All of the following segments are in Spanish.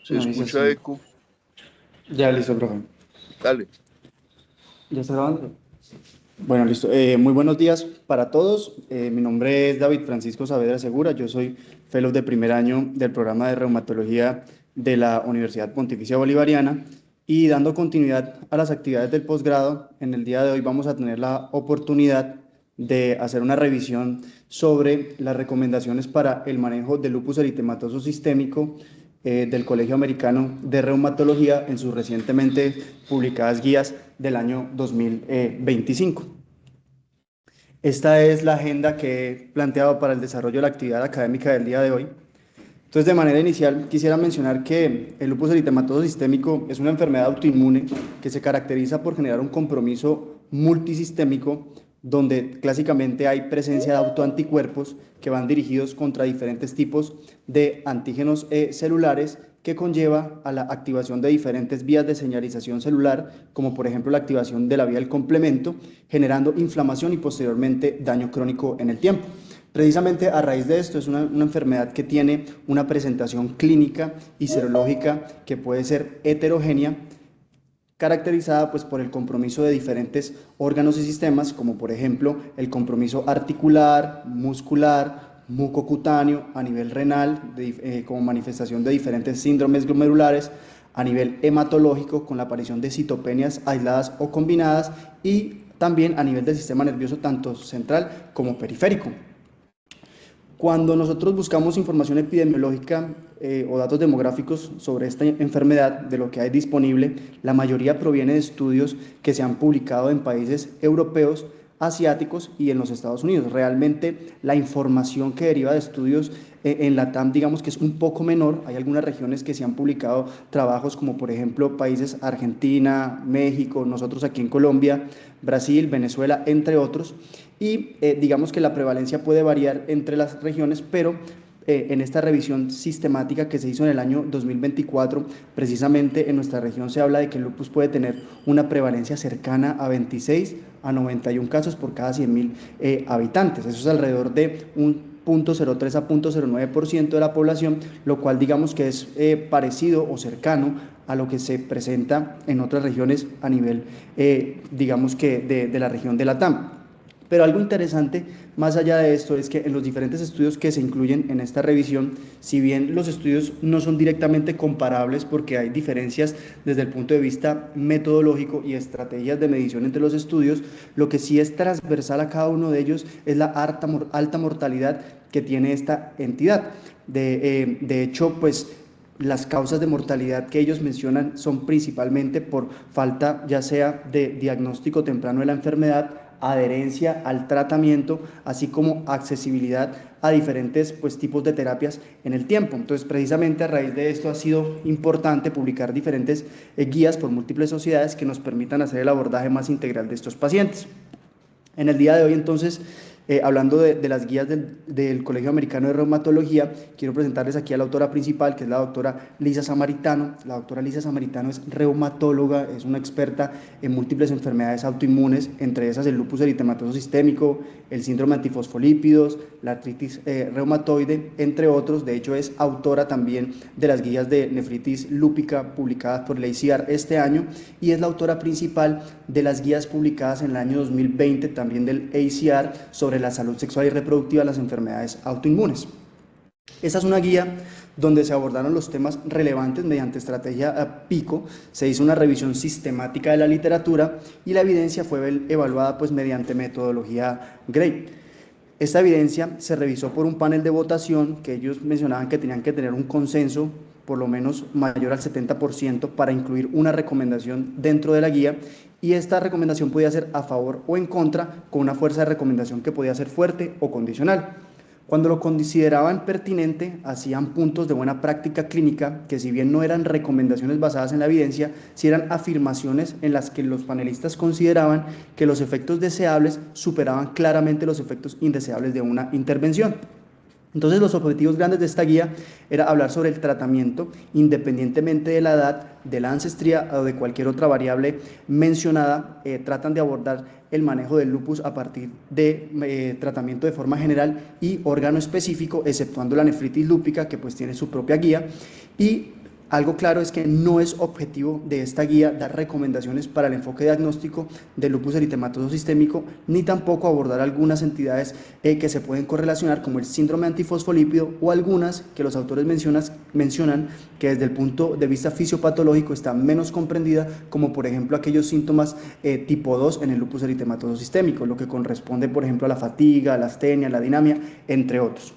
Se Me avisa escucha si. eco. Ya, listo, profe. Dale. ¿Ya está grabando? Bueno, listo. Muy buenos días para todos. Mi nombre es David Francisco Saavedra Segura. Yo soy fellow de primer año del programa de reumatología de la Universidad Pontificia Bolivariana. Y dando continuidad a las actividades del posgrado, en el día de hoy vamos a tener la oportunidad de hacer una revisión sobre las recomendaciones para el manejo del lupus eritematoso sistémico del Colegio Americano de Reumatología en sus recientemente publicadas guías del año 2025. Esta es la agenda que he planteado para el desarrollo de la actividad académica del día de hoy. Entonces, de manera inicial, quisiera mencionar que el lupus eritematoso sistémico es una enfermedad autoinmune que se caracteriza por generar un compromiso multisistémico donde clásicamente hay presencia de autoanticuerpos que van dirigidos contra diferentes tipos de antígenos celulares que conlleva a la activación de diferentes vías de señalización celular, como por ejemplo la activación de la vía del complemento, generando inflamación y posteriormente daño crónico en el tiempo. Precisamente a raíz de esto es una enfermedad que tiene una presentación clínica y serológica que puede ser heterogénea, caracterizada pues por el compromiso de diferentes órganos y sistemas, como por ejemplo el compromiso articular, muscular, mucocutáneo, a nivel renal, como manifestación de diferentes síndromes glomerulares, a nivel hematológico, con la aparición de citopenias aisladas o combinadas, y también a nivel del sistema nervioso tanto central como periférico. Cuando nosotros buscamos información epidemiológica o datos demográficos sobre esta enfermedad, de lo que hay disponible, la mayoría proviene de estudios que se han publicado en países europeos, asiáticos y en los Estados Unidos. Realmente la información que deriva de estudios en la TAM, digamos que es un poco menor. Hay algunas regiones que se han publicado trabajos como por ejemplo países Argentina, México, nosotros aquí en Colombia, Brasil, Venezuela, entre otros. Y digamos que la prevalencia puede variar entre las regiones, pero en esta revisión sistemática que se hizo en el año 2024, precisamente en nuestra región se habla de que el lupus puede tener una prevalencia cercana a 26 a 91 casos por cada 100.000 habitantes. Eso es alrededor de un 0.03 a 0.09% de la población, lo cual digamos que es parecido o cercano a lo que se presenta en otras regiones a nivel, digamos que de la región de la TAM. Pero algo interesante más allá de esto es que en los diferentes estudios que se incluyen en esta revisión, si bien los estudios no son directamente comparables porque hay diferencias desde el punto de vista metodológico y estrategias de medición entre los estudios, lo que sí es transversal a cada uno de ellos es la alta mortalidad que tiene esta entidad. De hecho, pues las causas de mortalidad que ellos mencionan son principalmente por falta ya sea de diagnóstico temprano de la enfermedad, adherencia al tratamiento, así como accesibilidad a diferentes pues, tipos de terapias en el tiempo. Entonces, precisamente a raíz de esto ha sido importante publicar diferentes guías por múltiples sociedades que nos permitan hacer el abordaje más integral de estos pacientes. En el día de hoy, entonces, hablando de las guías del Colegio Americano de Reumatología, quiero presentarles aquí a la autora principal, que es la doctora Lisa Samaritano. La doctora Lisa Samaritano es reumatóloga, es una experta en múltiples enfermedades autoinmunes, entre esas el lupus eritematoso sistémico, el síndrome antifosfolípidos, la artritis reumatoide, entre otros. De hecho, es autora también de las guías de nefritis lúpica publicadas por el ACR este año y es la autora principal de las guías publicadas en el año 2020 también del ACR sobre la salud sexual y reproductiva de las enfermedades autoinmunes. Esta es una guía donde se abordaron los temas relevantes mediante estrategia PICO, se hizo una revisión sistemática de la literatura y la evidencia fue evaluada pues mediante metodología GRADE. Esta evidencia se revisó por un panel de votación que ellos mencionaban que tenían que tener un consenso por lo menos mayor al 70% para incluir una recomendación dentro de la guía y esta recomendación podía ser a favor o en contra con una fuerza de recomendación que podía ser fuerte o condicional. Cuando lo consideraban pertinente, hacían puntos de buena práctica clínica que si bien no eran recomendaciones basadas en la evidencia, sí eran afirmaciones en las que los panelistas consideraban que los efectos deseables superaban claramente los efectos indeseables de una intervención. Entonces los objetivos grandes de esta guía era hablar sobre el tratamiento independientemente de la edad, de la ancestría o de cualquier otra variable mencionada. Tratan de abordar el manejo del lupus a partir de tratamiento de forma general y órgano específico, exceptuando la nefritis lúpica que pues tiene su propia guía y Algo claro es que no es objetivo de esta guía dar recomendaciones para el enfoque diagnóstico del lupus eritematoso sistémico, ni tampoco abordar algunas entidades que se pueden correlacionar, como el síndrome antifosfolípido, o algunas que los autores mencionan que desde el punto de vista fisiopatológico están menos comprendidas, como por ejemplo aquellos síntomas tipo 2 en el lupus eritematoso sistémico, lo que corresponde por ejemplo a la fatiga, la astenia, la dinamia, entre otros.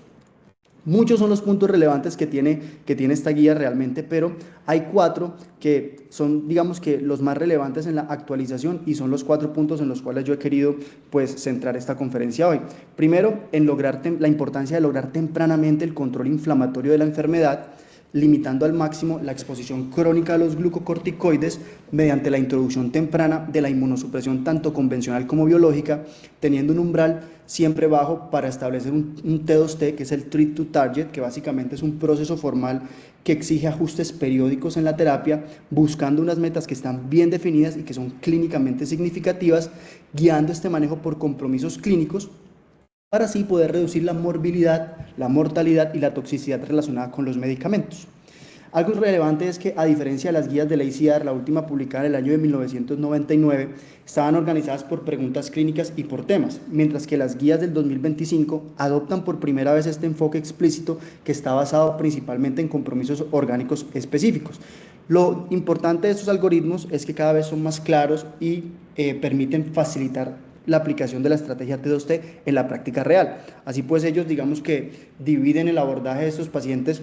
Muchos son los puntos relevantes que tiene esta guía realmente, pero hay 4 que son, digamos que, los más relevantes en la actualización, y son los 4 puntos en los cuales yo he querido, pues, centrar esta conferencia hoy. Primero, en la importancia de lograr tempranamente el control inflamatorio de la enfermedad, limitando al máximo la exposición crónica a los glucocorticoides mediante la introducción temprana de la inmunosupresión tanto convencional como biológica, teniendo un umbral siempre bajo para establecer un T2T, que es el Treat to Target, que básicamente es un proceso formal que exige ajustes periódicos en la terapia, buscando unas metas que están bien definidas y que son clínicamente significativas, guiando este manejo por compromisos clínicos, para así poder reducir la morbilidad, la mortalidad y la toxicidad relacionada con los medicamentos. Algo relevante es que, a diferencia de las guías de la ACR, la última publicada en el año de 1999, estaban organizadas por preguntas clínicas y por temas, mientras que las guías del 2025 adoptan por primera vez este enfoque explícito que está basado principalmente en compromisos orgánicos específicos. Lo importante de estos algoritmos es que cada vez son más claros y permiten facilitar la aplicación de la estrategia T2T en la práctica real. Así pues, ellos, digamos que, dividen el abordaje de estos pacientes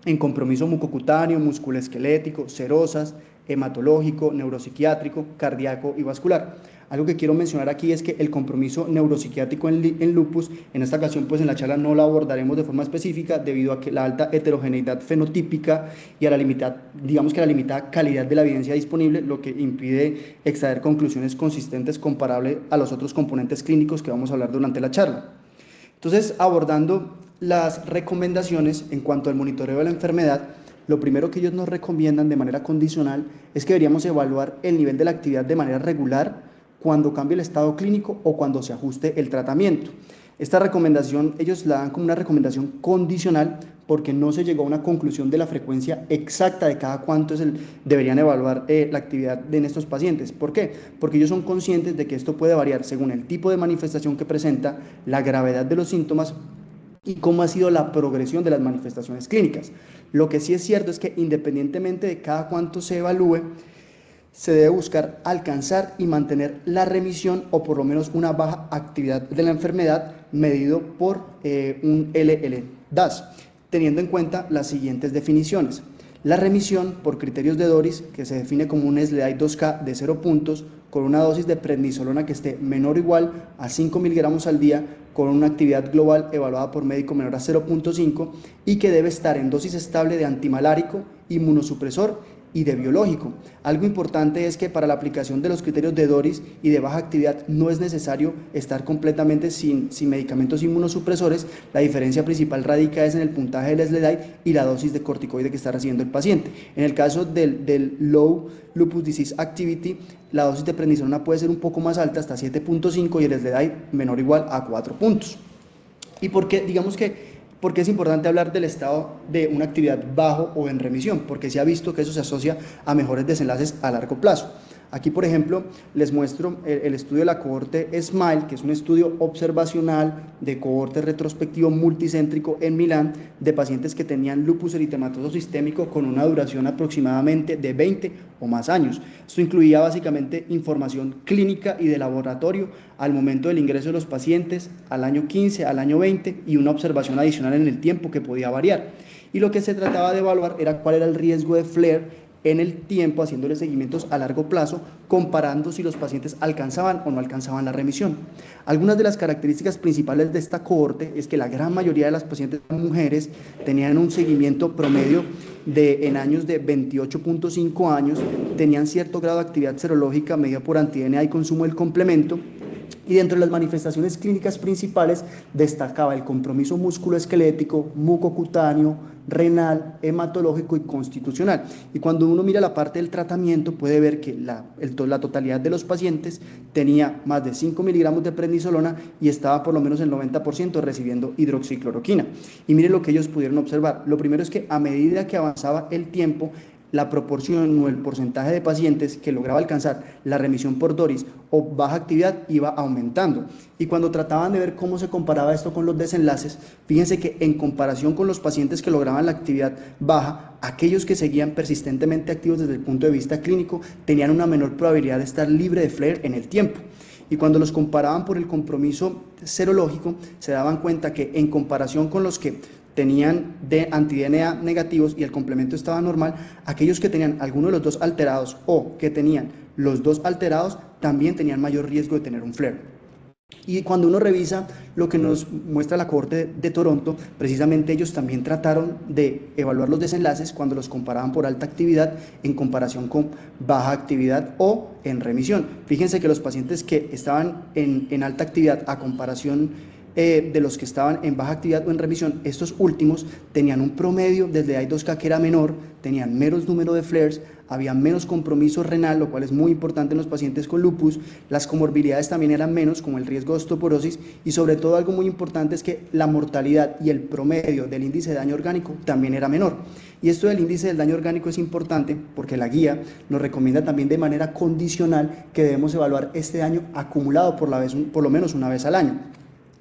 en compromiso mucocutáneo, musculoesquelético, serosas, hematológico, neuropsiquiátrico, cardíaco y vascular. Algo que quiero mencionar aquí es que el compromiso neuropsiquiátrico en lupus, en esta ocasión, pues, en la charla no lo abordaremos de forma específica debido a que la alta heterogeneidad fenotípica y a la limitada calidad de la evidencia disponible, lo que impide extraer conclusiones consistentes comparables a los otros componentes clínicos que vamos a hablar durante la charla. Entonces, abordando las recomendaciones en cuanto al monitoreo de la enfermedad, lo primero que ellos nos recomiendan de manera condicional es que deberíamos evaluar el nivel de la actividad de manera regular cuando cambie el estado clínico o cuando se ajuste el tratamiento. Esta recomendación ellos la dan como una recomendación condicional porque no se llegó a una conclusión de la frecuencia exacta de cada cuánto deberían evaluar la actividad en estos pacientes. ¿Por qué? Porque ellos son conscientes de que esto puede variar según el tipo de manifestación que presenta, la gravedad de los síntomas y cómo ha sido la progresión de las manifestaciones clínicas. Lo que sí es cierto es que, independientemente de cada cuánto se evalúe, se debe buscar alcanzar y mantener la remisión, o por lo menos una baja actividad de la enfermedad, medido por un LL-DAS, teniendo en cuenta las siguientes definiciones. La remisión, por criterios de Doris, que se define como un SLEDAI 2K de 0 puntos, con una dosis de prednisolona que esté menor o igual a 5 miligramos al día, con una actividad global evaluada por médico menor a 0.5, y que debe estar en dosis estable de antimalárico, inmunosupresor y de biológico. Algo importante es que para la aplicación de los criterios de Doris y de baja actividad no es necesario estar completamente sin medicamentos inmunosupresores. La diferencia principal radica en el puntaje del SLEDAI y la dosis de corticoide que está recibiendo el paciente. En el caso del Low Lupus Disease Activity, la dosis de prednisolona puede ser un poco más alta, hasta 7.5, y el SLEDAI menor o igual a 4 puntos. ¿Y por qué? ¿Por qué es importante hablar del estado de una actividad bajo o en remisión? Porque se ha visto que eso se asocia a mejores desenlaces a largo plazo. Aquí, por ejemplo, les muestro el estudio de la cohorte SMILE, que es un estudio observacional de cohorte retrospectivo multicéntrico en Milán de pacientes que tenían lupus eritematoso sistémico con una duración aproximadamente de 20 o más años. Esto incluía básicamente información clínica y de laboratorio al momento del ingreso de los pacientes, al año 15, al año 20, y una observación adicional en el tiempo que podía variar. Y lo que se trataba de evaluar era cuál era el riesgo de flare en el tiempo, haciéndole seguimientos a largo plazo, comparando si los pacientes alcanzaban o no alcanzaban la remisión. Algunas de las características principales de esta cohorte es que la gran mayoría de las pacientes mujeres tenían un seguimiento promedio en años de 28.5 años, tenían cierto grado de actividad serológica medida por anti-DNA y consumo del complemento, Y dentro de las manifestaciones clínicas principales destacaba el compromiso musculoesquelético, mucocutáneo, renal, hematológico y constitucional. Y cuando uno mira la parte del tratamiento puede ver que la totalidad de los pacientes tenía más de 5 miligramos de prednisolona y estaba por lo menos el 90% recibiendo hidroxicloroquina. Y miren lo que ellos pudieron observar. Lo primero es que a medida que avanzaba el tiempo, la proporción o el porcentaje de pacientes que lograba alcanzar la remisión por DORIS o baja actividad iba aumentando. Y cuando trataban de ver cómo se comparaba esto con los desenlaces, fíjense que en comparación con los pacientes que lograban la actividad baja, aquellos que seguían persistentemente activos desde el punto de vista clínico tenían una menor probabilidad de estar libre de flare en el tiempo. Y cuando los comparaban por el compromiso serológico, se daban cuenta que en comparación con los que tenían anti-DNA negativos y el complemento estaba normal, aquellos que tenían alguno de los dos alterados o que tenían los dos alterados también tenían mayor riesgo de tener un flare. Y cuando uno revisa lo que nos muestra la cohorte de Toronto, precisamente ellos también trataron de evaluar los desenlaces cuando los comparaban por alta actividad en comparación con baja actividad o en remisión. Fíjense que los pacientes que estaban en alta actividad a comparación de los que estaban en baja actividad o en remisión, estos últimos tenían un promedio desde I2K que era menor, tenían menos número de flares, había menos compromiso renal, lo cual es muy importante en los pacientes con lupus, las comorbilidades también eran menos, como el riesgo de osteoporosis, y sobre todo algo muy importante es que la mortalidad y el promedio del índice de daño orgánico también era menor. Y esto del índice del daño orgánico es importante porque la guía nos recomienda también de manera condicional que debemos evaluar este daño acumulado por lo menos una vez al año.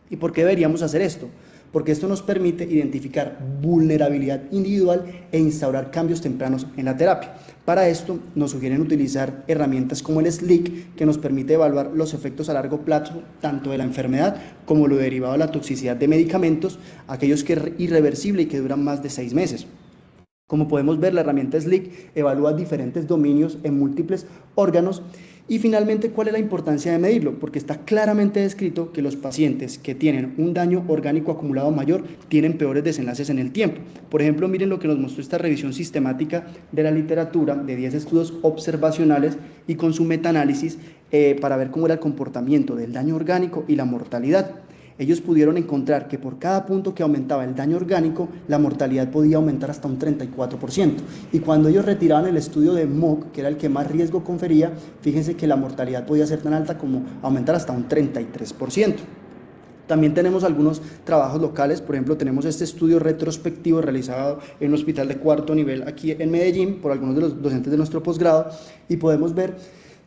¿Y por qué deberíamos hacer esto? Porque esto nos permite identificar vulnerabilidad individual e instaurar cambios tempranos en la terapia. Para esto nos sugieren utilizar herramientas como el SLIC, que nos permite evaluar los efectos a largo plazo tanto de la enfermedad como lo derivado de la toxicidad de medicamentos, aquellos que es irreversible y que duran más de 6 meses. Como podemos ver, la herramienta SLIC evalúa diferentes dominios en múltiples órganos. Y finalmente, ¿cuál es la importancia de medirlo? Porque está claramente descrito que los pacientes que tienen un daño orgánico acumulado mayor tienen peores desenlaces en el tiempo. Por ejemplo, miren lo que nos mostró esta revisión sistemática de la literatura de 10 estudios observacionales y con su metaanálisis para ver cómo era el comportamiento del daño orgánico y la mortalidad. Ellos pudieron encontrar que por cada punto que aumentaba el daño orgánico, la mortalidad podía aumentar hasta un 34%. Y cuando ellos retiraban el estudio de MOC, que era el que más riesgo confería, fíjense que la mortalidad podía ser tan alta como aumentar hasta un 33%. También tenemos algunos trabajos locales, por ejemplo, tenemos este estudio retrospectivo realizado en un hospital de cuarto nivel aquí en Medellín por algunos de los docentes de nuestro posgrado y podemos ver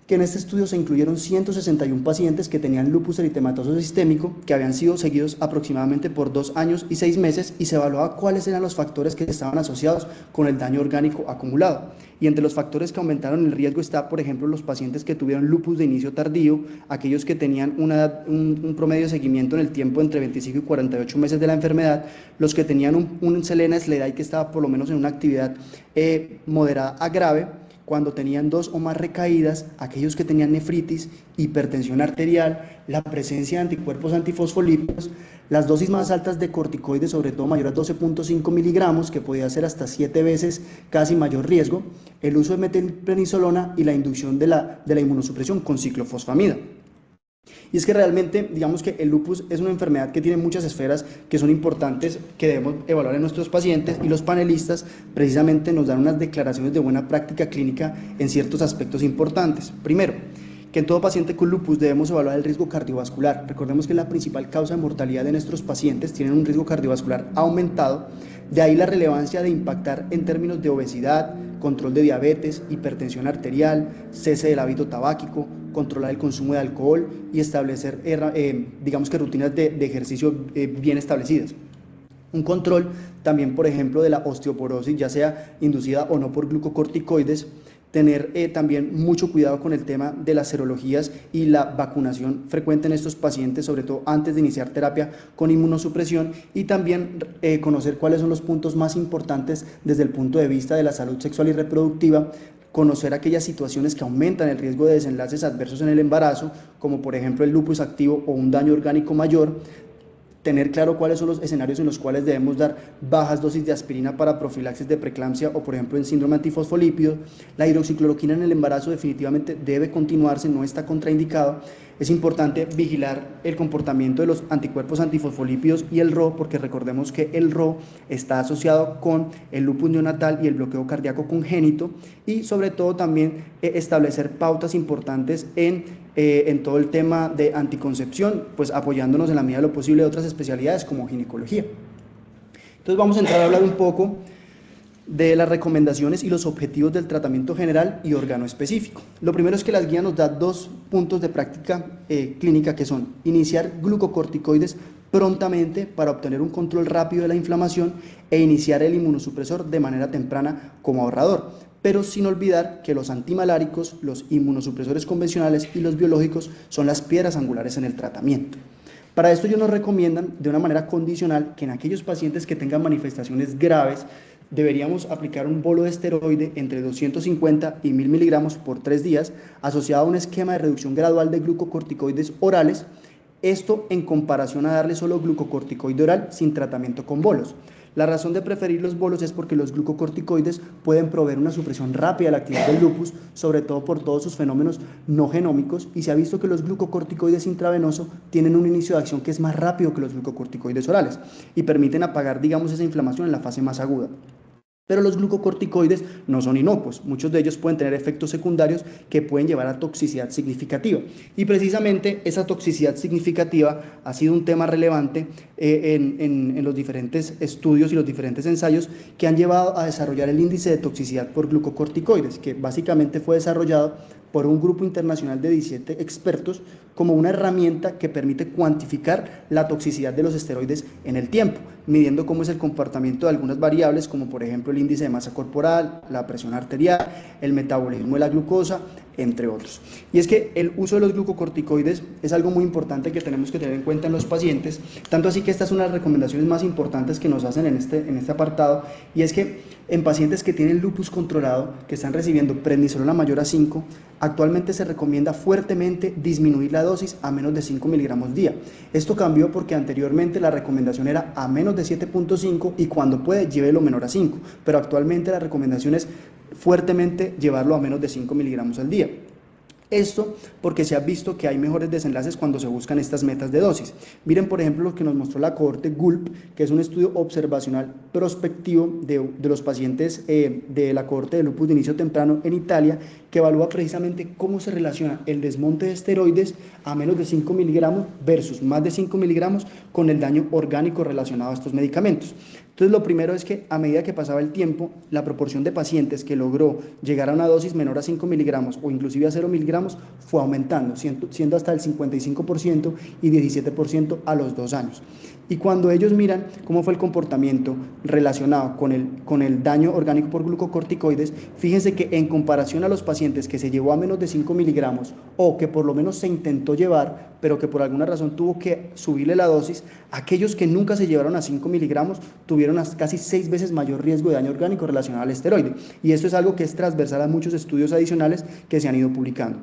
que en este estudio se incluyeron 161 pacientes que tenían lupus eritematoso sistémico, que habían sido seguidos aproximadamente por 2 años y 6 meses y se evaluaba cuáles eran los factores que estaban asociados con el daño orgánico acumulado. Y entre los factores que aumentaron el riesgo está, por ejemplo, los pacientes que tuvieron lupus de inicio tardío, aquellos que tenían un promedio de seguimiento en el tiempo entre 25 y 48 meses de la enfermedad, los que tenían un Selena-SLEDAI que estaba por lo menos en una actividad moderada a grave, cuando tenían 2 o más recaídas, aquellos que tenían nefritis, hipertensión arterial, la presencia de anticuerpos antifosfolípidos, las dosis más altas de corticoides, sobre todo mayor a 12.5 miligramos, que podía ser hasta 7 veces casi mayor riesgo, el uso de metilprednisolona y la inducción de la inmunosupresión con ciclofosfamida. Y es que realmente, digamos que el lupus es una enfermedad que tiene muchas esferas que son importantes, que debemos evaluar en nuestros pacientes, y los panelistas precisamente nos dan unas declaraciones de buena práctica clínica en ciertos aspectos importantes. Primero, que en todo paciente con lupus debemos evaluar el riesgo cardiovascular. Recordemos que es la principal causa de mortalidad de nuestros pacientes, tienen un riesgo cardiovascular aumentado, de ahí la relevancia de impactar en términos de obesidad, control de diabetes, hipertensión arterial, cese del hábito tabáquico, controlar el consumo de alcohol y establecer, digamos que rutinas de ejercicio bien establecidas. Un control también, por ejemplo, de la osteoporosis, ya sea inducida o no por glucocorticoides, tener también mucho cuidado con el tema de las serologías y la vacunación frecuente en estos pacientes, sobre todo antes de iniciar terapia con inmunosupresión, y también conocer cuáles son los puntos más importantes desde el punto de vista de la salud sexual y reproductiva, conocer aquellas situaciones que aumentan el riesgo de desenlaces adversos en el embarazo, como por ejemplo el lupus activo o un daño orgánico mayor, tener claro cuáles son los escenarios en los cuales debemos dar bajas dosis de aspirina para profilaxis de preeclampsia o por ejemplo en síndrome antifosfolípido. La hidroxicloroquina en el embarazo definitivamente debe continuarse, no está contraindicado. Es importante vigilar el comportamiento de los anticuerpos antifosfolípidos y el RHO, porque recordemos que el RHO está asociado con el lupus neonatal y el bloqueo cardíaco congénito, y sobre todo también establecer pautas importantes en todo el tema de anticoncepción, pues apoyándonos en la medida de lo posible de otras especialidades como ginecología. Entonces vamos a entrar a hablar un poco de las recomendaciones y los objetivos del tratamiento general y órgano específico. Lo primero es que las guías nos da 2 puntos de práctica clínica, que son iniciar glucocorticoides prontamente para obtener un control rápido de la inflamación e iniciar el inmunosupresor de manera temprana como ahorrador, pero sin olvidar que los antimaláricos, los inmunosupresores convencionales y los biológicos son las piedras angulares en el tratamiento. Para esto ellos nos recomiendan de una manera condicional que en aquellos pacientes que tengan manifestaciones graves deberíamos aplicar un bolo de esteroide entre 250 y 1000 miligramos por 3 días, asociado a un esquema de reducción gradual de glucocorticoides orales, esto en comparación a darle solo glucocorticoide oral sin tratamiento con bolos. La razón de preferir los bolos es porque los glucocorticoides pueden proveer una supresión rápida de la actividad del lupus, sobre todo por todos sus fenómenos no genómicos, y se ha visto que los glucocorticoides intravenosos tienen un inicio de acción que es más rápido que los glucocorticoides orales y permiten apagar, digamos, esa inflamación en la fase más aguda. Pero los glucocorticoides no son inocuos, muchos de ellos pueden tener efectos secundarios que pueden llevar a toxicidad significativa, y precisamente esa toxicidad significativa ha sido un tema relevante en los diferentes estudios y los diferentes ensayos que han llevado a desarrollar el índice de toxicidad por glucocorticoides, que básicamente fue desarrollado por un grupo internacional de 17 expertos como una herramienta que permite cuantificar la toxicidad de los esteroides en el tiempo, midiendo cómo es el comportamiento de algunas variables, como por ejemplo el índice de masa corporal, la presión arterial, el metabolismo de la glucosa, entre otros. Y es que el uso de los glucocorticoides es algo muy importante que tenemos que tener en cuenta en los pacientes, tanto así que esta es una de las recomendaciones más importantes que nos hacen en este apartado, y es que en pacientes que tienen lupus controlado, que están recibiendo prednisolona mayor a 5, actualmente se recomienda fuertemente disminuir la dosis a menos de 5 miligramos día. Esto cambió porque anteriormente la recomendación era a menos de 7.5 y cuando puede llévelo menor a 5, pero actualmente la recomendación es fuertemente llevarlo a menos de 5 miligramos al día. Esto porque se ha visto que hay mejores desenlaces cuando se buscan estas metas de dosis. Miren, por ejemplo, lo que nos mostró la cohorte GULP, que es un estudio observacional prospectivo de los pacientes de la cohorte de lupus de inicio temprano en Italia, que evalúa precisamente cómo se relaciona el desmonte de esteroides a menos de 5 miligramos versus más de 5 miligramos con el daño orgánico relacionado a estos medicamentos. Entonces, lo primero es que a medida que pasaba el tiempo, la proporción de pacientes que logró llegar a una dosis menor a 5 miligramos o inclusive a 0 miligramos fue aumentando, siendo hasta el 55% y 17% a los 2 años. Y cuando ellos miran cómo fue el comportamiento relacionado con el daño orgánico por glucocorticoides, fíjense que en comparación a los pacientes que se llevó a menos de 5 miligramos o que por lo menos se intentó llevar, pero que por alguna razón tuvo que subirle la dosis, aquellos que nunca se llevaron a 5 miligramos tuvieron casi 6 veces mayor riesgo de daño orgánico relacionado al esteroide. Y esto es algo que es transversal a muchos estudios adicionales que se han ido publicando.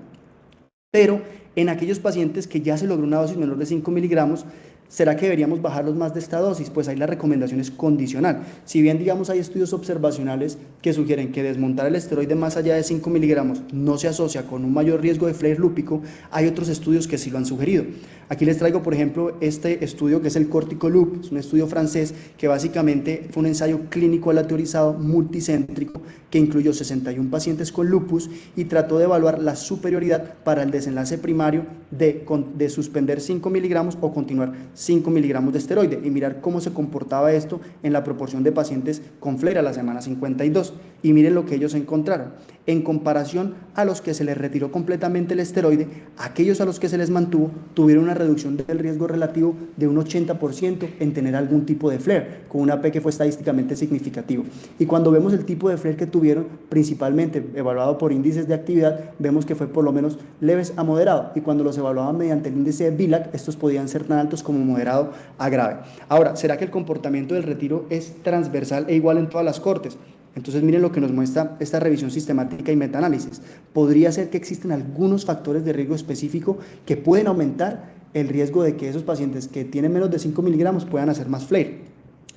Pero en aquellos pacientes que ya se logró una dosis menor de 5 miligramos, ¿será que deberíamos bajarlos más de esta dosis? Pues ahí la recomendación es condicional. Si bien, digamos, hay estudios observacionales que sugieren que desmontar el esteroide más allá de 5 miligramos no se asocia con un mayor riesgo de flare lúpico, hay otros estudios que sí lo han sugerido. Aquí les traigo, por ejemplo, este estudio que es el CorticoLoop, es un estudio francés que básicamente fue un ensayo clínico aleatorizado multicéntrico que incluyó 61 pacientes con lupus y trató de evaluar la superioridad para el desenlace primario de suspender 5 miligramos o continuar 5 miligramos de esteroide y mirar cómo se comportaba esto en la proporción de pacientes con flare a la semana 52. Y miren lo que ellos encontraron. En comparación a los que se les retiró completamente el esteroide, aquellos a los que se les mantuvo tuvieron una reducción del riesgo relativo de un 80% en tener algún tipo de flare, con una P que fue estadísticamente significativo. Y cuando vemos el tipo de flare que tuvieron, principalmente evaluado por índices de actividad, vemos que fue por lo menos leves a moderado, y cuando los evaluaban mediante el índice de Bilac, estos podían ser tan altos como moderado a grave. Ahora, ¿será que el comportamiento del retiro es transversal e igual en todas las cortes? Entonces miren lo que nos muestra esta revisión sistemática y metaanálisis. Podría ser que existen algunos factores de riesgo específico que pueden aumentar el riesgo de que esos pacientes que tienen menos de 5 miligramos puedan hacer más flare.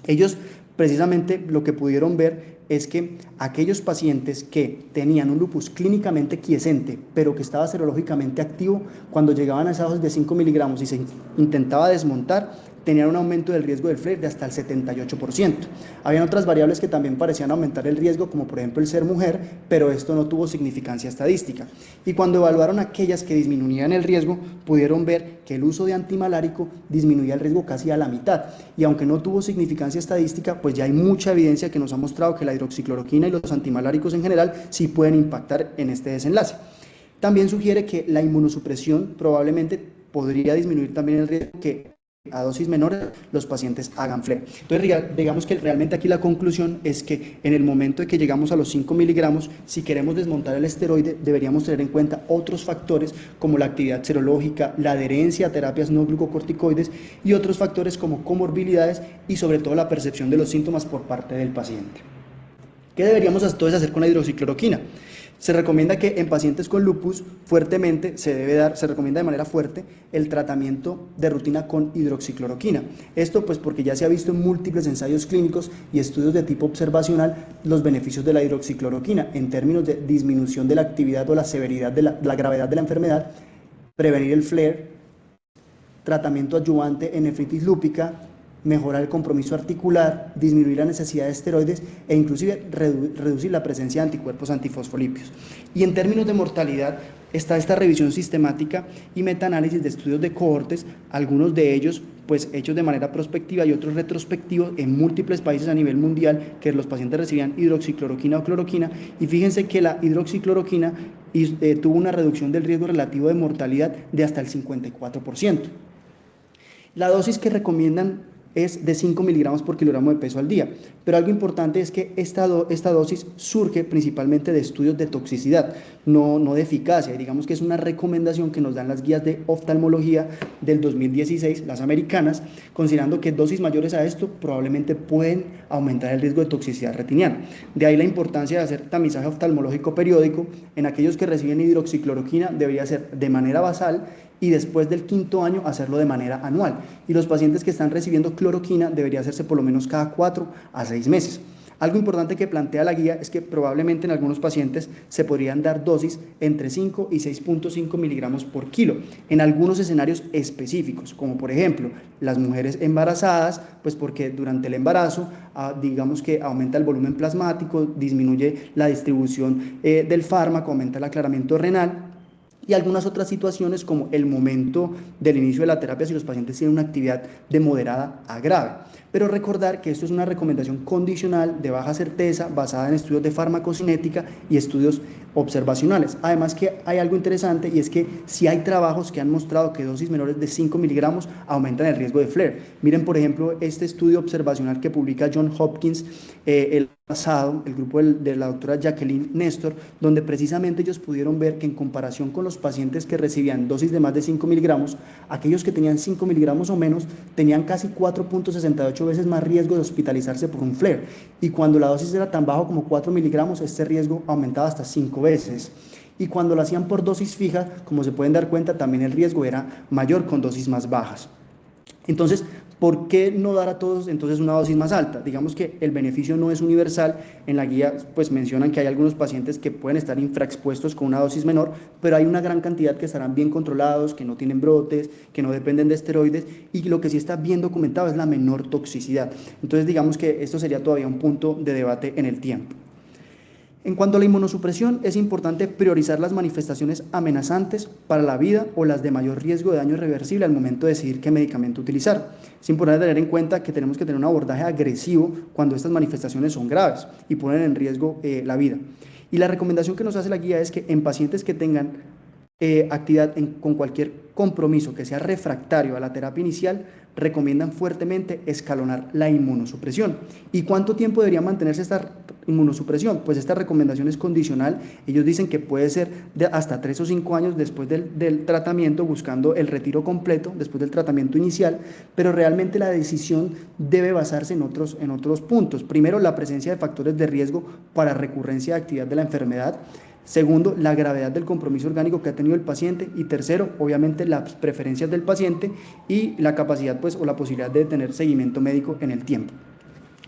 Ellos precisamente lo que pudieron ver es que aquellos pacientes que tenían un lupus clínicamente quiescente, pero que estaba serológicamente activo, cuando llegaban a esa dosis de 5 miligramos y se intentaba desmontar, tenían un aumento del riesgo del flare de hasta el 78%. Habían otras variables que también parecían aumentar el riesgo, como por ejemplo el ser mujer, pero esto no tuvo significancia estadística. Y cuando evaluaron aquellas que disminuían el riesgo, pudieron ver que el uso de antimalárico disminuía el riesgo casi a la mitad. Y aunque no tuvo significancia estadística, pues ya hay mucha evidencia que nos ha mostrado que la hidroxicloroquina y los antimaláricos en general sí pueden impactar en este desenlace. También sugiere que la inmunosupresión probablemente podría disminuir también el riesgo que a dosis menores los pacientes hagan flare. Entonces, digamos que realmente aquí la conclusión es que en el momento de que llegamos a los 5 miligramos, si queremos desmontar el esteroide, deberíamos tener en cuenta otros factores como la actividad serológica, la adherencia a terapias no glucocorticoides y otros factores como comorbilidades y sobre todo la percepción de los síntomas por parte del paciente. ¿Qué deberíamos entonces hacer con la hidroxicloroquina? Se recomienda que en pacientes con lupus fuertemente se recomienda de manera fuerte el tratamiento de rutina con hidroxicloroquina. Esto pues porque ya se ha visto en múltiples ensayos clínicos y estudios de tipo observacional los beneficios de la hidroxicloroquina en términos de disminución de la actividad o la severidad de la gravedad de la enfermedad, prevenir el flare, tratamiento adyuvante en nefritis lúpica, mejorar el compromiso articular, disminuir la necesidad de esteroides e inclusive reducir la presencia de anticuerpos antifosfolípicos. Y en términos de mortalidad está esta revisión sistemática y metaanálisis de estudios de cohortes, algunos de ellos pues hechos de manera prospectiva y otros retrospectivos en múltiples países a nivel mundial, que los pacientes recibían hidroxicloroquina o cloroquina, y fíjense que la hidroxicloroquina tuvo una reducción del riesgo relativo de mortalidad de hasta el 54%. La dosis que recomiendan es de 5 miligramos por kilogramo de peso al día, pero algo importante es que esta dosis surge principalmente de estudios de toxicidad, no de eficacia, y digamos que es una recomendación que nos dan las guías de oftalmología del 2016, las americanas, considerando que dosis mayores a esto probablemente pueden aumentar el riesgo de toxicidad retiniana. De ahí la importancia de hacer tamizaje oftalmológico periódico. En aquellos que reciben hidroxicloroquina debería ser de manera basal y después del 5º año hacerlo de manera anual. Y los pacientes que están recibiendo cloroquina debería hacerse por lo menos cada 4 a 6 meses. Algo importante que plantea la guía es que probablemente en algunos pacientes se podrían dar dosis entre 5 y 6.5 miligramos por kilo en algunos escenarios específicos, como por ejemplo las mujeres embarazadas, pues porque durante el embarazo digamos que aumenta el volumen plasmático, disminuye la distribución del fármaco, aumenta el aclaramiento renal, y algunas otras situaciones como el momento del inicio de la terapia si los pacientes tienen una actividad de moderada a grave. Pero recordar que esto es una recomendación condicional de baja certeza basada en estudios de farmacocinética y estudios observacionales. Además que hay algo interesante y es que si hay trabajos que han mostrado que dosis menores de 5 miligramos aumentan el riesgo de flare. Miren por ejemplo este estudio observacional que publica John Hopkins el pasado, el grupo de la doctora Jacqueline Nestor, donde precisamente ellos pudieron ver que en comparación con los pacientes que recibían dosis de más de 5 miligramos, aquellos que tenían 5 miligramos o menos tenían casi 4.68 veces más riesgo de hospitalizarse por un flare, y cuando la dosis era tan bajo como 4 miligramos, este riesgo aumentaba hasta 5 veces. Y cuando lo hacían por dosis fija, como se pueden dar cuenta, también el riesgo era mayor con dosis más bajas. Entonces, ¿por qué no dar a todos entonces una dosis más alta? Digamos que el beneficio no es universal. En la guía pues mencionan que hay algunos pacientes que pueden estar infraexpuestos con una dosis menor, pero hay una gran cantidad que estarán bien controlados, que no tienen brotes, que no dependen de esteroides, y lo que sí está bien documentado es la menor toxicidad. Entonces digamos que esto sería todavía un punto de debate en el tiempo. En cuanto a la inmunosupresión, es importante priorizar las manifestaciones amenazantes para la vida o las de mayor riesgo de daño irreversible al momento de decidir qué medicamento utilizar. Es importante tener en cuenta que tenemos que tener un abordaje agresivo cuando estas manifestaciones son graves y ponen en riesgo la vida. Y la recomendación que nos hace la guía es que en pacientes que tengan actividad con cualquier compromiso que sea refractario a la terapia inicial, recomiendan fuertemente escalonar la inmunosupresión. ¿Y cuánto tiempo debería mantenerse esta inmunosupresión? Pues esta recomendación es condicional. Ellos dicen que puede ser de hasta 3 o 5 años después del tratamiento, buscando el retiro completo después del tratamiento inicial, pero realmente la decisión debe basarse en otros puntos. Primero, la presencia de factores de riesgo para recurrencia de actividad de la enfermedad. Segundo, la gravedad del compromiso orgánico que ha tenido el paciente. Y tercero, obviamente, las preferencias del paciente y la capacidad pues, o la posibilidad de tener seguimiento médico en el tiempo.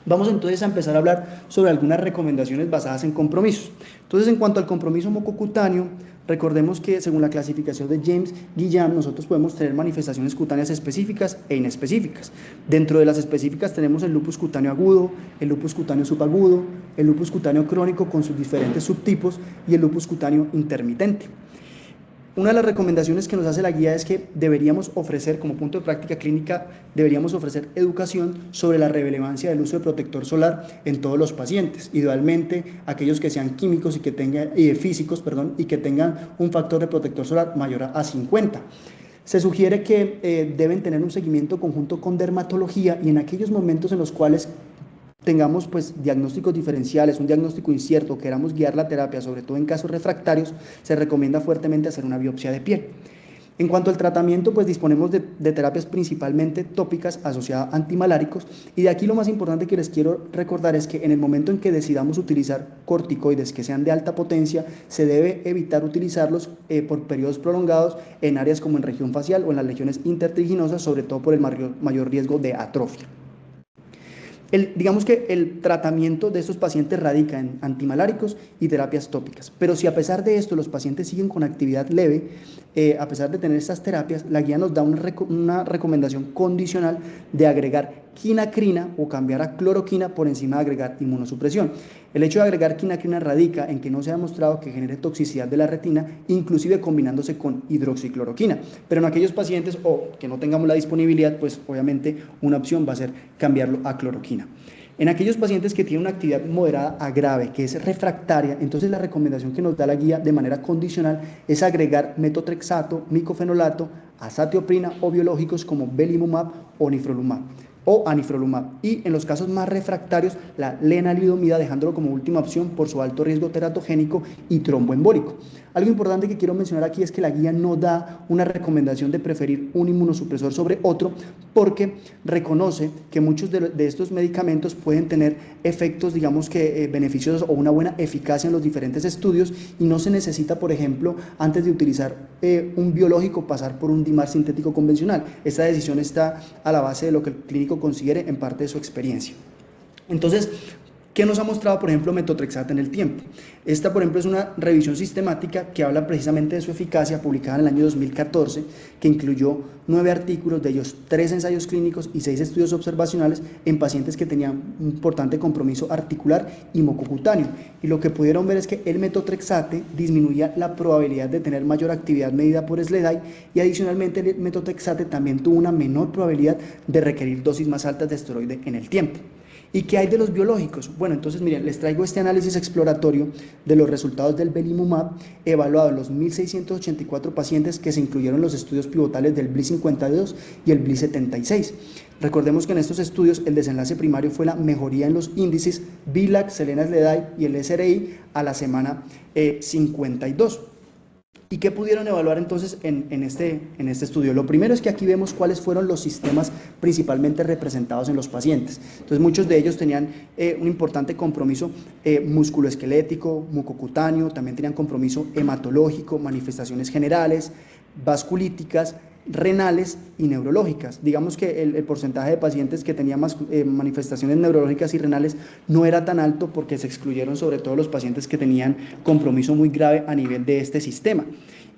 Vamos entonces a empezar a hablar sobre algunas recomendaciones basadas en compromisos. Entonces, en cuanto al compromiso mucocutáneo, recordemos que según la clasificación de James Guillain, nosotros podemos tener manifestaciones cutáneas específicas e inespecíficas. Dentro de las específicas tenemos el lupus cutáneo agudo, el lupus cutáneo subagudo, el lupus cutáneo crónico con sus diferentes subtipos y el lupus cutáneo intermitente. Una de las recomendaciones que nos hace la guía es que deberíamos ofrecer, como punto de práctica clínica, deberíamos ofrecer educación sobre la relevancia del uso de protector solar en todos los pacientes, idealmente aquellos que sean químicos y que tengan, físicos, y que tengan un factor de protector solar mayor a 50. Se sugiere que deben tener un seguimiento conjunto con dermatología y en aquellos momentos en los cuales tengamos pues diagnósticos diferenciales, un diagnóstico incierto, queramos guiar la terapia, sobre todo en casos refractarios, se recomienda fuertemente hacer una biopsia de piel. En cuanto al tratamiento, pues disponemos de terapias principalmente tópicas asociadas a antimaláricos y de aquí lo más importante que les quiero recordar es que en el momento en que decidamos utilizar corticoides que sean de alta potencia, se debe evitar utilizarlos por periodos prolongados en áreas como en región facial o en las regiones intertriginosas, sobre todo por el mayor riesgo de atrofia. Digamos que el tratamiento de estos pacientes radica en antimaláricos y terapias tópicas, pero si a pesar de esto los pacientes siguen con actividad leve, a pesar de tener estas terapias, la guía nos da una recomendación condicional de agregar quinacrina o cambiar a cloroquina por encima de agregar inmunosupresión. El hecho de agregar quinacrina radica en que no se ha demostrado que genere toxicidad de la retina, inclusive combinándose con hidroxicloroquina, pero en aquellos pacientes o que no tengamos la disponibilidad, pues obviamente una opción va a ser cambiarlo a cloroquina. En aquellos pacientes que tienen una actividad moderada a grave, que es refractaria, entonces la recomendación que nos da la guía de manera condicional es agregar metotrexato, micofenolato, azatioprina o biológicos como belimumab o anifrolumab. Y en los casos más refractarios, la lenalidomida, dejándolo como última opción por su alto riesgo teratogénico y tromboembólico. Algo importante que quiero mencionar aquí es que la guía no da una recomendación de preferir un inmunosupresor sobre otro, porque reconoce que muchos de estos medicamentos pueden tener efectos, digamos que beneficiosos o una buena eficacia en los diferentes estudios y no se necesita, por ejemplo, antes de utilizar un biológico, pasar por un DIMAR sintético convencional. Esta decisión está a la base de lo que el clínico considere en parte de su experiencia. Entonces, ¿qué nos ha mostrado, por ejemplo, metotrexato en el tiempo? Esta, por ejemplo, es una revisión sistemática que habla precisamente de su eficacia, publicada en el año 2014, que incluyó 9 artículos, de ellos 3 ensayos clínicos y 6 estudios observacionales en pacientes que tenían un importante compromiso articular y mucocutáneo. Y lo que pudieron ver es que el metotrexato disminuía la probabilidad de tener mayor actividad medida por SLEDAI y adicionalmente el metotrexato también tuvo una menor probabilidad de requerir dosis más altas de esteroide en el tiempo. ¿Y qué hay de los biológicos? Bueno, entonces miren, les traigo este análisis exploratorio de los resultados del belimumab evaluado en los 1.684 pacientes que se incluyeron en los estudios pivotales del BLI 52 y el BLI 76. Recordemos que en estos estudios el desenlace primario fue la mejoría en los índices BILAG, Selena-SLEDAI y el SRI a la semana 52. ¿Y qué pudieron evaluar entonces en este estudio? Lo primero es que aquí vemos cuáles fueron los sistemas principalmente representados en los pacientes. Entonces muchos de ellos tenían un importante compromiso musculoesquelético, mucocutáneo, también tenían compromiso hematológico, manifestaciones generales, vasculíticas, renales y neurológicas. Digamos que el porcentaje de pacientes que tenían más manifestaciones neurológicas y renales no era tan alto porque se excluyeron sobre todo los pacientes que tenían compromiso muy grave a nivel de este sistema.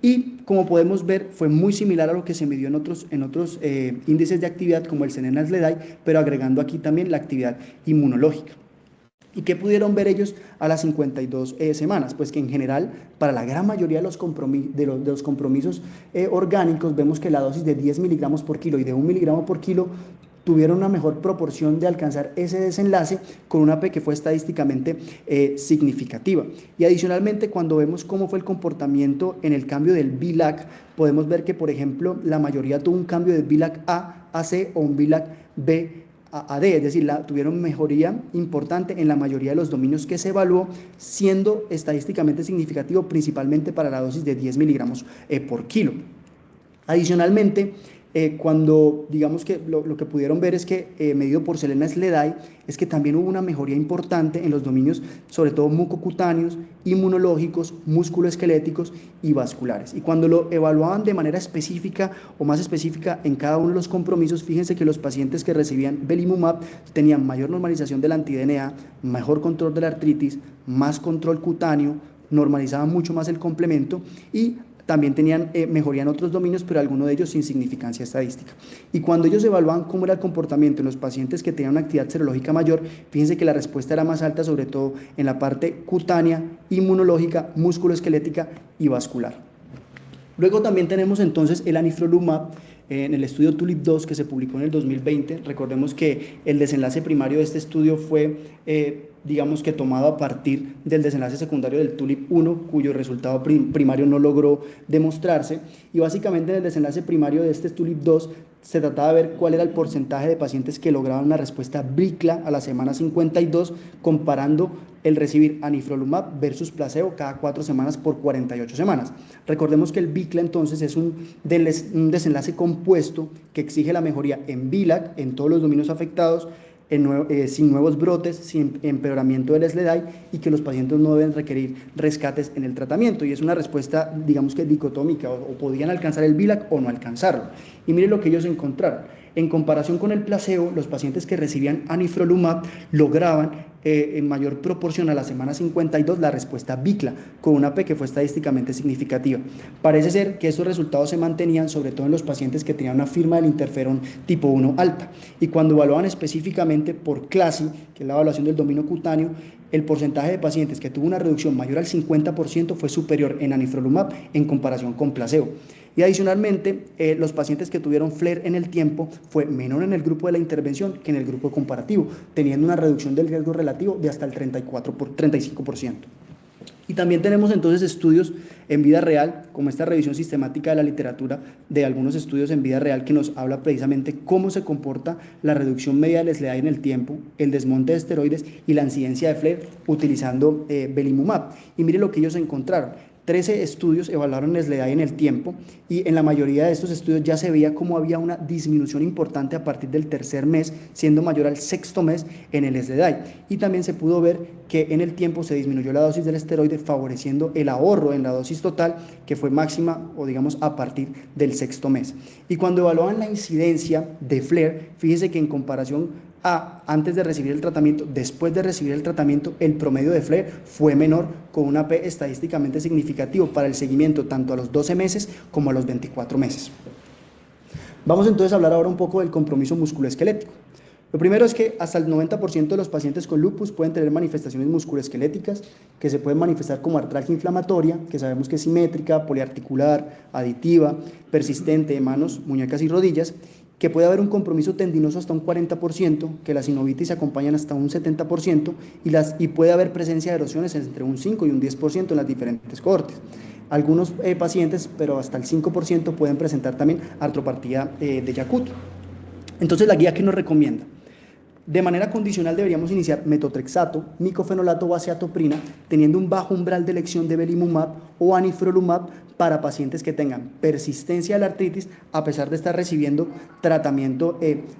Y como podemos ver, fue muy similar a lo que se midió en otros índices de actividad como el Selena-SLEDAI, pero agregando aquí también la actividad inmunológica. ¿Y qué pudieron ver ellos a las 52 semanas? Pues que en general, para la gran mayoría de los compromisos orgánicos, vemos que la dosis de 10 miligramos por kilo y de 1 miligramo por kilo tuvieron una mejor proporción de alcanzar ese desenlace con una P que fue estadísticamente significativa. Y adicionalmente, cuando vemos cómo fue el comportamiento en el cambio del BILAG, podemos ver que, por ejemplo, la mayoría tuvo un cambio de BILAG A a C o un BILAG B a D, es decir, tuvieron mejoría importante en la mayoría de los dominios que se evaluó, siendo estadísticamente significativo principalmente para la dosis de 10 miligramos por kilo. Adicionalmente, cuando digamos que lo que pudieron ver es que medido por Selena Sledai es que también hubo una mejoría importante en los dominios, sobre todo mucocutáneos, inmunológicos, musculoesqueléticos y vasculares. Y cuando lo evaluaban de manera específica o más específica en cada uno de los compromisos, fíjense que los pacientes que recibían belimumab tenían mayor normalización del anti-DNA, mejor control de la artritis, más control cutáneo, normalizaban mucho más el complemento y también tenían mejoría en otros dominios, pero algunos de ellos sin significancia estadística. Y cuando ellos evaluaban cómo era el comportamiento en los pacientes que tenían una actividad serológica mayor, fíjense que la respuesta era más alta, sobre todo en la parte cutánea, inmunológica, musculoesquelética y vascular. Luego también tenemos entonces el anifrolumab, en el estudio TULIP-2 que se publicó en el 2020. Recordemos que el desenlace primario de este estudio fue, digamos que tomado a partir del desenlace secundario del TULIP-1, cuyo resultado primario no logró demostrarse, y básicamente en el desenlace primario de este TULIP-2 se trataba de ver cuál era el porcentaje de pacientes que lograban una respuesta BICLA a la semana 52, comparando el recibir anifrolumab versus placebo cada 4 semanas por 48 semanas. Recordemos que el BICLA entonces es un desenlace compuesto que exige la mejoría en BILAC, en todos los dominios afectados, sin nuevos brotes, sin empeoramiento del SLEDAI, y que los pacientes no deben requerir rescates en el tratamiento. Y es una respuesta, digamos que dicotómica, o podían alcanzar el BILAC o no alcanzarlo. Y miren lo que ellos encontraron. En comparación con el placebo, los pacientes que recibían anifrolumab lograban en mayor proporción a la semana 52 la respuesta BICLA, con una P que fue estadísticamente significativa. Parece ser que estos resultados se mantenían sobre todo en los pacientes que tenían una firma del interferón tipo 1 alta. Y cuando evaluaban específicamente por CLASI, que es la evaluación del dominio cutáneo, el porcentaje de pacientes que tuvo una reducción mayor al 50% fue superior en anifrolumab en comparación con placebo. Y adicionalmente, los pacientes que tuvieron FLAIR en el tiempo fue menor en el grupo de la intervención que en el grupo comparativo, teniendo una reducción del riesgo relativo de hasta el 35%. Y también tenemos entonces estudios en vida real, como esta revisión sistemática de la literatura de algunos estudios en vida real que nos habla precisamente cómo se comporta la reducción media del SLEDAI en el tiempo, el desmonte de esteroides y la incidencia de FLAIR utilizando belimumab. Y mire lo que ellos encontraron. 13 estudios evaluaron el SLEDAI en el tiempo y en la mayoría de estos estudios ya se veía cómo había una disminución importante a partir del tercer mes, siendo mayor al sexto mes en el SLEDAI. Y también se pudo ver que en el tiempo se disminuyó la dosis del esteroide, favoreciendo el ahorro en la dosis total, que fue máxima o digamos a partir del sexto mes. Y cuando evaluaban la incidencia de FLAIR, fíjense que en comparación antes de recibir el tratamiento, después de recibir el tratamiento, el promedio de FLAIR fue menor, con una P estadísticamente significativo para el seguimiento tanto a los 12 meses como a los 24 meses. Vamos entonces a hablar ahora un poco del compromiso musculoesquelético. Lo primero es que hasta el 90% de los pacientes con lupus pueden tener manifestaciones musculoesqueléticas que se pueden manifestar como artralgia inflamatoria, que sabemos que es simétrica, poliarticular, aditiva, persistente de manos, muñecas y rodillas, que puede haber un compromiso tendinoso hasta un 40%, que las sinovitis se acompañan hasta un 70% y puede haber presencia de erosiones entre un 5 y un 10% en las diferentes cohortes. Algunos pacientes, pero hasta el 5%, pueden presentar también artropatía de Yakuto. Entonces, la guía que nos recomienda: de manera condicional deberíamos iniciar metotrexato, micofenolato o azeatoprina, teniendo un bajo umbral de elección de belimumab o anifrolumab para pacientes que tengan persistencia de la artritis a pesar de estar recibiendo tratamiento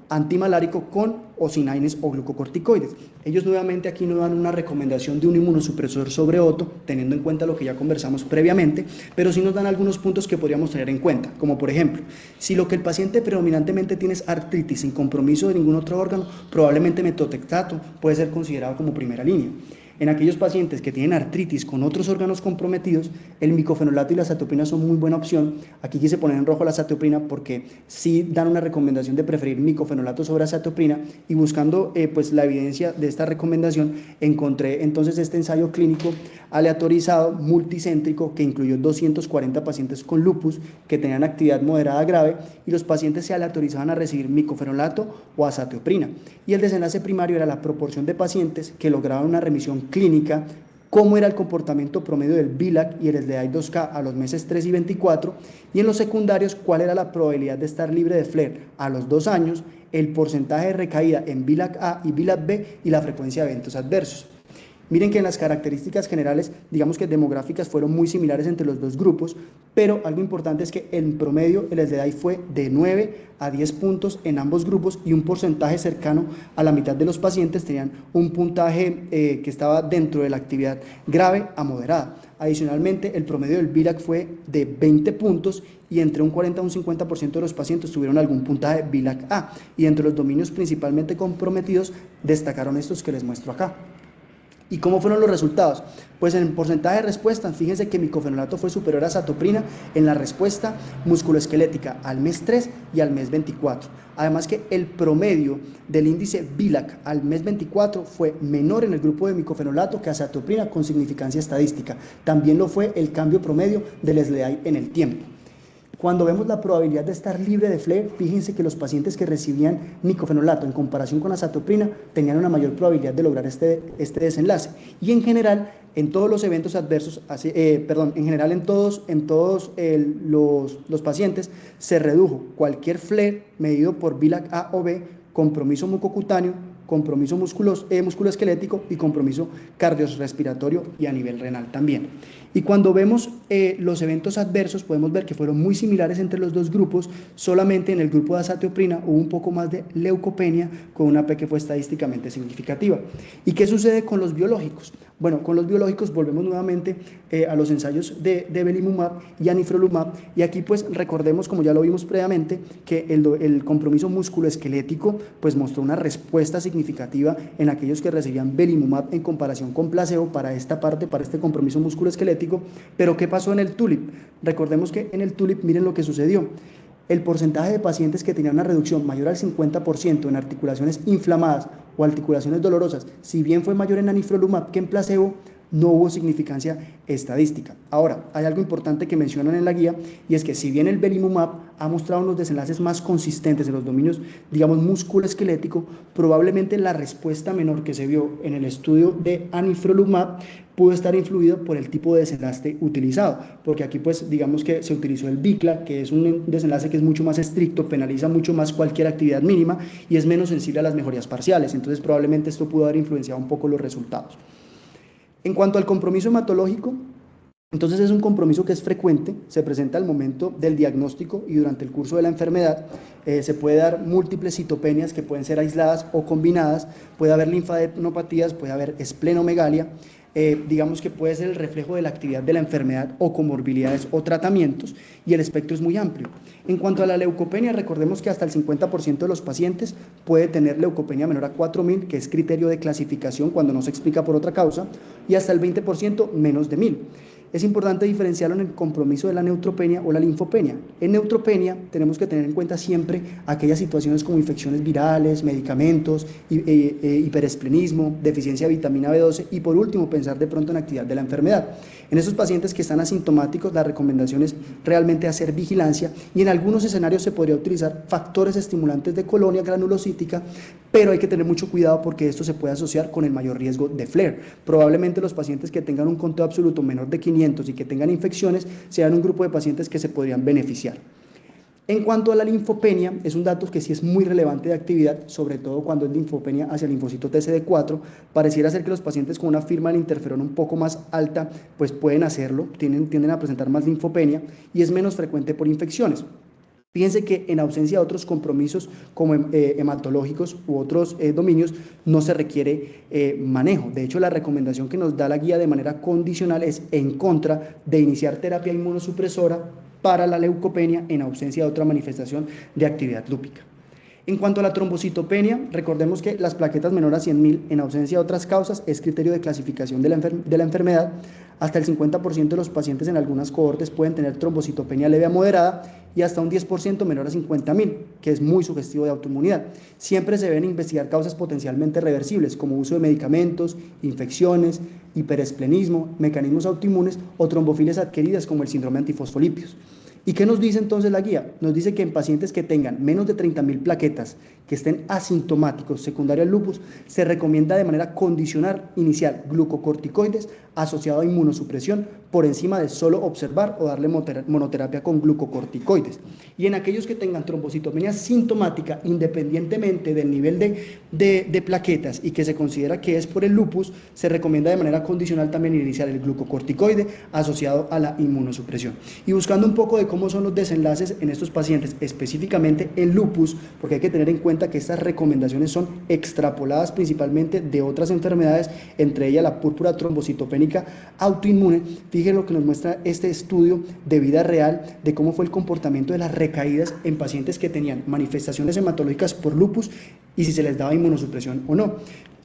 antimalárico con o sin AINES o glucocorticoides. Ellos nuevamente aquí nos dan una recomendación de un inmunosupresor sobre otro, teniendo en cuenta lo que ya conversamos previamente, pero sí nos dan algunos puntos que podríamos tener en cuenta, como por ejemplo, si lo que el paciente predominantemente tiene es artritis sin compromiso de ningún otro órgano, probablemente metotrexato puede ser considerado como primera línea. En aquellos pacientes que tienen artritis con otros órganos comprometidos, el micofenolato y la azeatoprina son muy buena opción. Aquí quise poner en rojo la azeatoprina porque sí dan una recomendación de preferir micofenolato sobre azeatoprina, y buscando pues la evidencia de esta recomendación encontré entonces este ensayo clínico aleatorizado multicéntrico que incluyó 240 pacientes con lupus que tenían actividad moderada grave, y los pacientes se aleatorizaban a recibir micofenolato o azeatoprina, y el desenlace primario era la proporción de pacientes que lograban una remisión clínica, cómo era el comportamiento promedio del BILAC y el SLEDAI-2K a los meses 3 y 24, y en los secundarios cuál era la probabilidad de estar libre de FLAIR a los 2 años, el porcentaje de recaída en BILAC A y BILAC B y la frecuencia de eventos adversos. Miren que en las características generales, digamos que demográficas, fueron muy similares entre los dos grupos, pero algo importante es que en promedio el SLEDAI fue de 9 a 10 puntos en ambos grupos y un porcentaje cercano a la mitad de los pacientes tenían un puntaje que estaba dentro de la actividad grave a moderada. Adicionalmente, el promedio del VILAC fue de 20 puntos y entre un 40 a un 50% de los pacientes tuvieron algún puntaje VILAC A, y entre los dominios principalmente comprometidos destacaron estos que les muestro acá. ¿Y cómo fueron los resultados? Pues en el porcentaje de respuesta, fíjense que micofenolato fue superior a azathioprina en la respuesta musculoesquelética al mes 3 y al mes 24. Además que el promedio del índice VILAC al mes 24 fue menor en el grupo de micofenolato que azathioprina con significancia estadística. También lo fue el cambio promedio del SLEDAI en el tiempo. Cuando vemos la probabilidad de estar libre de flare, fíjense que los pacientes que recibían micofenolato en comparación con azathioprina tenían una mayor probabilidad de lograr este desenlace. Y en general, en todos los eventos adversos, en todos los pacientes se redujo cualquier flare medido por VILAC A o B, compromiso mucocutáneo, compromiso musculoesquelético y compromiso cardiorrespiratorio y a nivel renal también. Y cuando vemos los eventos adversos, podemos ver que fueron muy similares entre los dos grupos. Solamente en el grupo de azathioprina hubo un poco más de leucopenia con una P que fue estadísticamente significativa. ¿Y qué sucede con los biológicos? Bueno, con los biológicos volvemos nuevamente a los ensayos de belimumab y anifrolumab, y aquí pues recordemos, como ya lo vimos previamente, que el compromiso musculoesquelético pues mostró una respuesta significativa en aquellos que recibían belimumab en comparación con placebo para esta parte, para este compromiso musculoesquelético. Pero ¿qué pasó en el TULIP? Recordemos que en el TULIP, miren lo que sucedió. El porcentaje de pacientes que tenían una reducción mayor al 50% en articulaciones inflamadas o articulaciones dolorosas, si bien fue mayor en anifrolumab que en placebo, no hubo significancia estadística. Ahora, hay algo importante que mencionan en la guía, y es que si bien el belimumab ha mostrado unos desenlaces más consistentes en los dominios, digamos, musculoesquelético, probablemente la respuesta menor que se vio en el estudio de anifrolumab pudo estar influido por el tipo de desenlace utilizado, porque aquí pues digamos que se utilizó el BICLA, que es un desenlace que es mucho más estricto, penaliza mucho más cualquier actividad mínima y es menos sensible a las mejorías parciales. Entonces probablemente esto pudo haber influenciado un poco los resultados. En cuanto al compromiso hematológico, entonces es un compromiso que es frecuente, se presenta al momento del diagnóstico y durante el curso de la enfermedad. Se puede dar múltiples citopenias que pueden ser aisladas o combinadas, puede haber linfadenopatías, puede haber esplenomegalia, digamos que puede ser el reflejo de la actividad de la enfermedad o comorbilidades o tratamientos, y el espectro es muy amplio. En cuanto a la leucopenia, recordemos que hasta el 50% de los pacientes puede tener leucopenia menor a 4.000, que es criterio de clasificación cuando no se explica por otra causa, y hasta el 20% menos de 1.000. Es importante diferenciarlo en el compromiso de la neutropenia o la linfopenia. En neutropenia tenemos que tener en cuenta siempre aquellas situaciones como infecciones virales, medicamentos, hiperesplenismo, deficiencia de vitamina B12 y por último pensar de pronto en actividad de la enfermedad. En esos pacientes que están asintomáticos, la recomendación es realmente hacer vigilancia, y en algunos escenarios se podría utilizar factores estimulantes de colonia granulocítica, pero hay que tener mucho cuidado porque esto se puede asociar con el mayor riesgo de flare. Probablemente los pacientes que tengan un conteo absoluto menor de 500 y que tengan infecciones sean un grupo de pacientes que se podrían beneficiar. En cuanto a la linfopenia, es un dato que sí es muy relevante de actividad, sobre todo cuando es linfopenia hacia el linfocito TCD4. Pareciera ser que los pacientes con una firma del interferón un poco más alta pues pueden hacerlo, tienden a presentar más linfopenia, y es menos frecuente por infecciones. Fíjense que en ausencia de otros compromisos como hematológicos u otros dominios no se requiere manejo. De hecho, la recomendación que nos da la guía de manera condicional es en contra de iniciar terapia inmunosupresora para la leucopenia en ausencia de otra manifestación de actividad lúpica. En cuanto a la trombocitopenia, recordemos que las plaquetas menores a 100.000 en ausencia de otras causas es criterio de clasificación de la enfermedad. Hasta el 50% de los pacientes en algunas cohortes pueden tener trombocitopenia leve a moderada y hasta un 10% menor a 50.000, que es muy sugestivo de autoinmunidad. Siempre se deben investigar causas potencialmente reversibles como uso de medicamentos, infecciones, hiperesplenismo, mecanismos autoinmunes o trombofilias adquiridas como el síndrome de antifosfolipios. ¿Y qué nos dice entonces la guía? Nos dice que en pacientes que tengan menos de 30.000 plaquetas, que estén asintomáticos secundarios al lupus, se recomienda de manera condicional iniciar glucocorticoides asociado a inmunosupresión por encima de solo observar o darle monoterapia con glucocorticoides. Y en aquellos que tengan trombocitopenia sintomática, independientemente del nivel de plaquetas y que se considera que es por el lupus, se recomienda de manera condicional también iniciar el glucocorticoide asociado a la inmunosupresión. Y buscando un poco de cómo son los desenlaces en estos pacientes, específicamente en lupus, porque hay que tener en cuenta que estas recomendaciones son extrapoladas principalmente de otras enfermedades, entre ellas la púrpura trombocitopénica autoinmune. Fíjense lo que nos muestra este estudio de vida real de cómo fue el comportamiento de las recaídas en pacientes que tenían manifestaciones hematológicas por lupus y si se les daba inmunosupresión o no.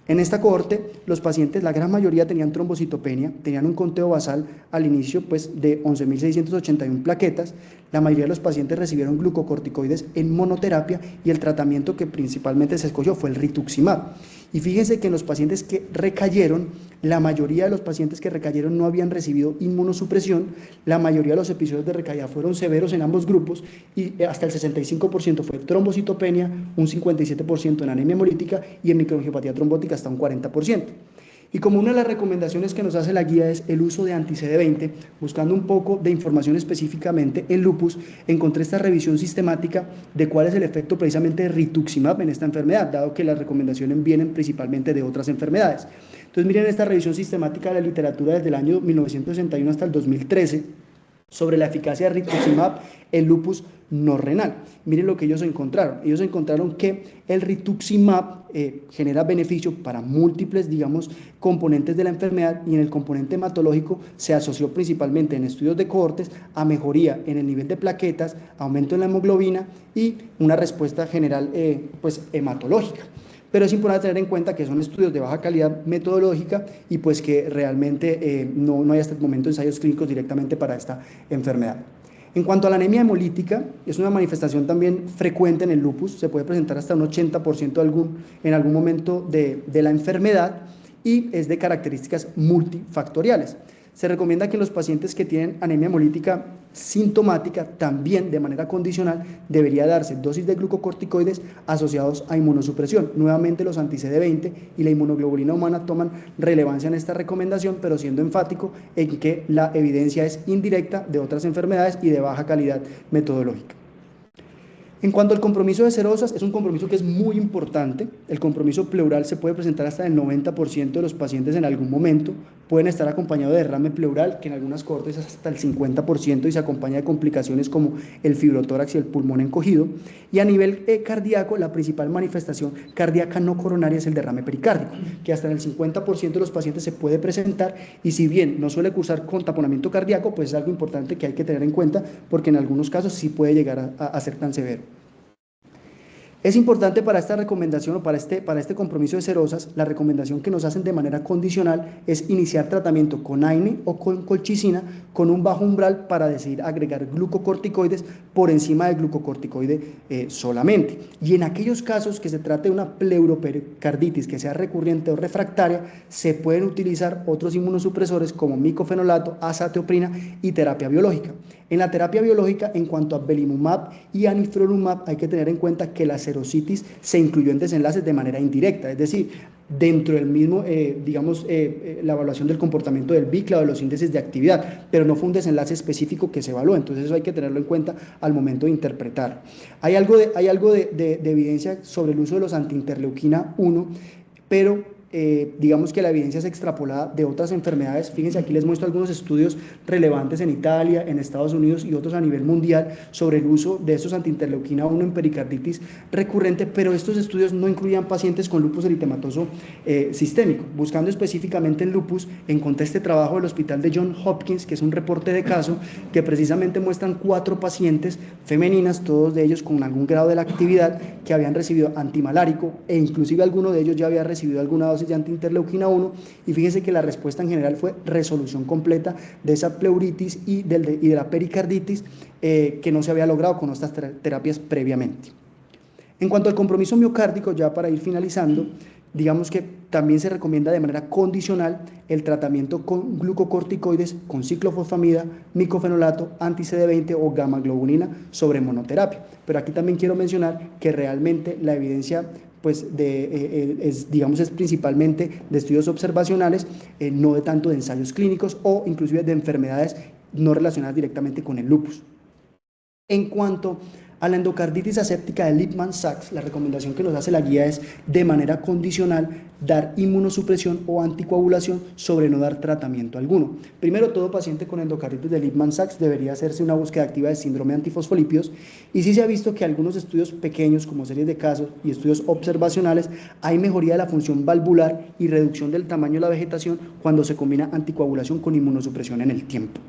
En esta cohorte, los pacientes, la gran mayoría tenían trombocitopenia, tenían un conteo basal al inicio de 11.681 plaquetas. La mayoría de los pacientes recibieron glucocorticoides en monoterapia y el tratamiento que principalmente se escogió fue el rituximab. Y fíjense que en los pacientes que recayeron, la mayoría de los pacientes que recayeron no habían recibido inmunosupresión, la mayoría de los episodios de recaída fueron severos en ambos grupos y hasta el 65% fue trombocitopenia, un 57% en anemia hemolítica y en microangiopatía trombótica hasta un 40%. Y como una de las recomendaciones que nos hace la guía es el uso de anti-CD20, buscando un poco de información específicamente en lupus, encontré esta revisión sistemática de cuál es el efecto precisamente de rituximab en esta enfermedad, dado que las recomendaciones vienen principalmente de otras enfermedades. Entonces miren esta revisión sistemática de la literatura desde el año 1961 hasta el 2013, sobre la eficacia de rituximab en lupus no renal. Miren lo que ellos encontraron. Ellos encontraron que el rituximab genera beneficio para múltiples, digamos, componentes de la enfermedad, y en el componente hematológico se asoció principalmente en estudios de cohortes a mejoría en el nivel de plaquetas, aumento en la hemoglobina y una respuesta general pues hematológica. Pero es importante tener en cuenta que son estudios de baja calidad metodológica y pues que realmente no hay hasta el momento ensayos clínicos directamente para esta enfermedad. En cuanto a la anemia hemolítica, es una manifestación también frecuente en el lupus, se puede presentar hasta un 80% en algún momento de la enfermedad y es de características multifactoriales. Se recomienda que los pacientes que tienen anemia hemolítica sintomática también de manera condicional debería darse dosis de glucocorticoides asociados a inmunosupresión. Nuevamente los anti-CD20 y la inmunoglobulina humana toman relevancia en esta recomendación, pero siendo enfático en que la evidencia es indirecta de otras enfermedades y de baja calidad metodológica. En cuanto al compromiso de serosas, es un compromiso que es muy importante. El compromiso pleural se puede presentar hasta el 90% de los pacientes en algún momento. Pueden estar acompañados de derrame pleural, que en algunas cohortes es hasta el 50% y se acompaña de complicaciones como el fibrotórax y el pulmón encogido. Y a nivel cardíaco, la principal manifestación cardíaca no coronaria es el derrame pericárdico, que hasta en el 50% de los pacientes se puede presentar, y si bien no suele cursar con taponamiento cardíaco, pues es algo importante que hay que tener en cuenta porque en algunos casos sí puede llegar a ser tan severo. Es importante para esta recomendación o para este compromiso de serosas, la recomendación que nos hacen de manera condicional es iniciar tratamiento con AINE o con colchicina con un bajo umbral para decidir agregar glucocorticoides por encima del glucocorticoide solamente. Y en aquellos casos que se trate de una pleuropericarditis que sea recurrente o refractaria, se pueden utilizar otros inmunosupresores como micofenolato, azathioprina y terapia biológica. En la terapia biológica, en cuanto a belimumab y anifrolumab, hay que tener en cuenta que la serositis se incluyó en desenlaces de manera indirecta, es decir, dentro del mismo, la evaluación del comportamiento del BICLA o de los índices de actividad, pero no fue un desenlace específico que se evaluó, entonces eso hay que tenerlo en cuenta al momento de interpretar. Hay algo de evidencia sobre el uso de los antiinterleuquina 1, pero digamos que la evidencia es extrapolada de otras enfermedades. Fíjense, aquí les muestro algunos estudios relevantes en Italia, en Estados Unidos y otros a nivel mundial sobre el uso de estos antiinterleuquina 1 en pericarditis recurrente, pero estos estudios no incluían pacientes con lupus eritematoso sistémico. Buscando específicamente en lupus, encontré este trabajo del Hospital de Johns Hopkins, que es un reporte de caso que precisamente muestran 4 pacientes femeninas, todos de ellos con algún grado de la actividad, que habían recibido antimalárico e inclusive alguno de ellos ya había recibido alguna dosis de antiinterleuquina 1, y fíjense que la respuesta en general fue resolución completa de esa pleuritis y de la pericarditis que no se había logrado con estas terapias previamente. En cuanto al compromiso miocárdico, ya para ir finalizando, digamos que también se recomienda de manera condicional el tratamiento con glucocorticoides, con ciclofosfamida, micofenolato, anti-CD20 o gamma globulina sobre monoterapia. Pero aquí también quiero mencionar que realmente la evidencia pues digamos, es principalmente de estudios observacionales, no de tanto de ensayos clínicos o inclusive de enfermedades no relacionadas directamente con el lupus. En cuanto a la endocarditis aséptica de Lippmann-Sachs, la recomendación que nos hace la guía es, de manera condicional, dar inmunosupresión o anticoagulación sobre no dar tratamiento alguno. Primero, todo paciente con endocarditis de Lippmann-Sachs debería hacerse una búsqueda activa de síndrome de antifosfolípidos, y sí se ha visto que algunos estudios pequeños, como series de casos y estudios observacionales, hay mejoría de la función valvular y reducción del tamaño de la vegetación cuando se combina anticoagulación con inmunosupresión en el tiempo.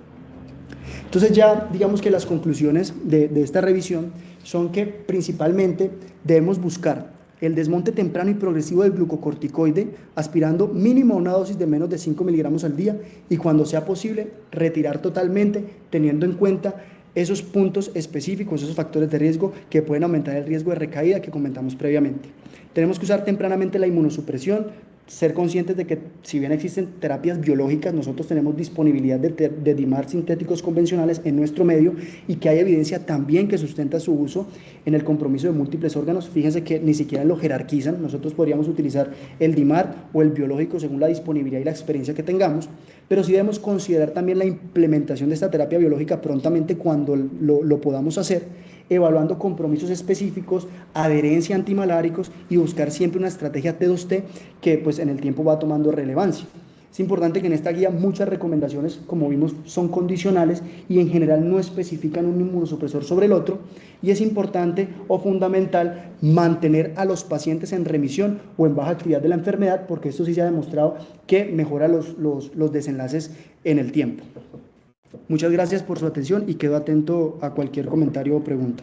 Entonces ya digamos que las conclusiones de esta revisión son que principalmente debemos buscar el desmonte temprano y progresivo del glucocorticoide, aspirando mínimo a una dosis de menos de 5 miligramos al día, y cuando sea posible retirar totalmente, teniendo en cuenta esos puntos específicos, esos factores de riesgo que pueden aumentar el riesgo de recaída que comentamos previamente. Tenemos que usar tempranamente la inmunosupresión, ser conscientes de que si bien existen terapias biológicas, nosotros tenemos disponibilidad de DIMAR sintéticos convencionales en nuestro medio, y que hay evidencia también que sustenta su uso en el compromiso de múltiples órganos. Fíjense que ni siquiera lo jerarquizan, nosotros podríamos utilizar el DIMAR o el biológico según la disponibilidad y la experiencia que tengamos, pero sí debemos considerar también la implementación de esta terapia biológica prontamente cuando lo podamos hacer, evaluando compromisos específicos, adherencia a antimaláricos, y buscar siempre una estrategia T2T que pues en el tiempo va tomando relevancia. Es importante que en esta guía muchas recomendaciones, como vimos, son condicionales y en general no especifican un inmunosupresor sobre el otro, y es importante o fundamental mantener a los pacientes en remisión o en baja actividad de la enfermedad, porque esto sí se ha demostrado que mejora los desenlaces en el tiempo. Muchas gracias por su atención y quedo atento a cualquier comentario o pregunta.